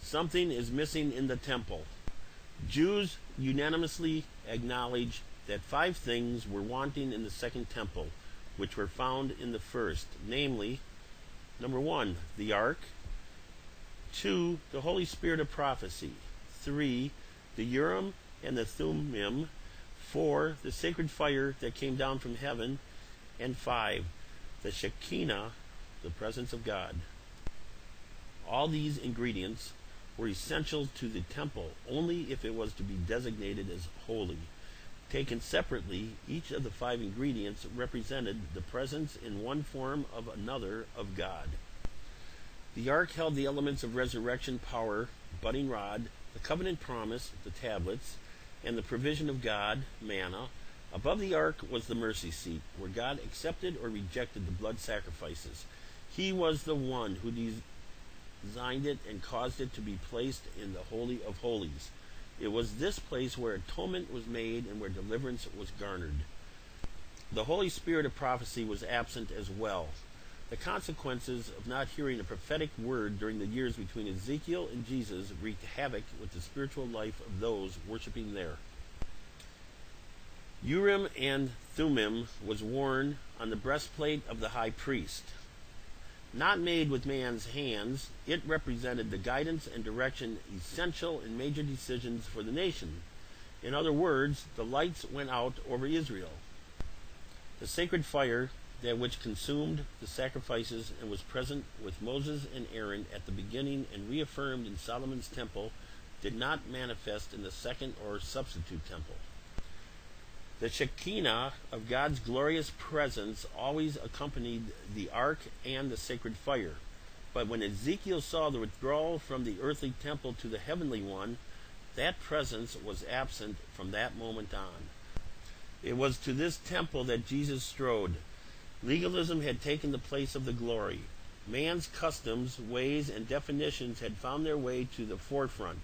Something is missing in the temple. Jews unanimously acknowledge that 5 things were wanting in the second temple, which were found in the first, namely, number 1, the ark; 2, the Holy Spirit of prophecy; 3, the Urim and the Thummim; 4, the sacred fire that came down from heaven; and 5, the Shekinah, the presence of God. All these ingredients were essential to the temple only if it was to be designated as holy. Taken separately, each of the 5 ingredients represented the presence in one form or another of God. The ark held the elements of resurrection power, budding rod, the covenant promise, the tablets, and the provision of God, manna. Above the ark was the mercy seat, where God accepted or rejected the blood sacrifices. He was the one who designed it and caused it to be placed in the Holy of Holies. It was this place where atonement was made and where deliverance was garnered. The Holy Spirit of prophecy was absent as well. The consequences of not hearing a prophetic word during the years between Ezekiel and Jesus wreaked havoc with the spiritual life of those worshiping there. Urim and Thummim was worn on the breastplate of the high priest. Not made with man's hands, it represented the guidance and direction essential in major decisions for the nation. In other words, the lights went out over Israel. The sacred fire, that which consumed the sacrifices and was present with Moses and Aaron at the beginning and reaffirmed in Solomon's temple, did not manifest in the second or substitute temple. The Shekinah of God's glorious presence always accompanied the ark and the sacred fire. But when Ezekiel saw the withdrawal from the earthly temple to the heavenly one, that presence was absent from that moment on. It was to this temple that Jesus strode. Legalism had taken the place of the glory. Man's customs, ways, and definitions had found their way to the forefront.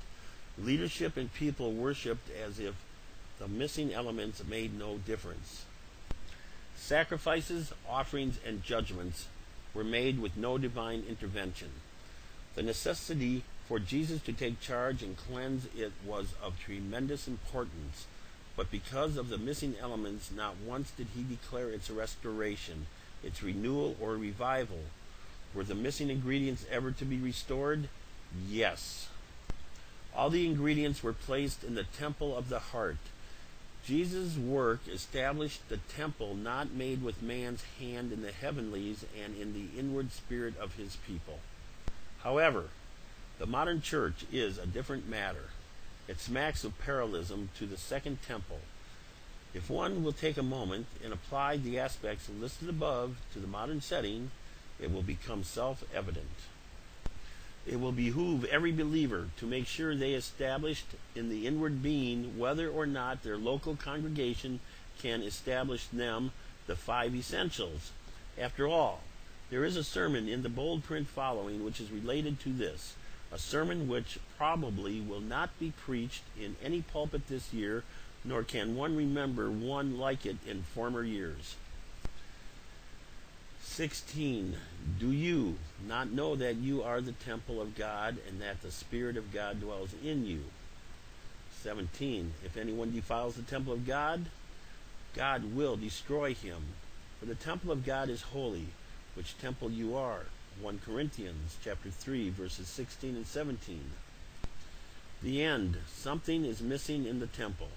Leadership and people worshipped as if the missing elements made no difference. Sacrifices, offerings, and judgments were made with no divine intervention. The necessity for Jesus to take charge and cleanse it was of tremendous importance, but because of the missing elements, not once did he declare its restoration, its renewal, or revival. Were the missing ingredients ever to be restored? Yes. All the ingredients were placed in the temple of the heart. Jesus' work established the temple not made with man's hand in the heavenlies and in the inward spirit of his people. However, the modern church is a different matter. It smacks of parallelism to the second temple. If one will take a moment and apply the aspects listed above to the modern setting, it will become self-evident. It will behoove every believer to make sure they established in the inward being whether or not their local congregation can establish them the 5 essentials. After all, there is a sermon in the bold print following which is related to this, a sermon which probably will not be preached in any pulpit this year, nor can one remember one like it in former years. 16. Do you not know that you are the temple of God and that the Spirit of God dwells in you? 17. If anyone defiles the temple of God, God will destroy him. For the temple of God is holy, which temple you are. 1 Corinthians chapter 3, verses 16 and 17. The end. Something is missing in the temple.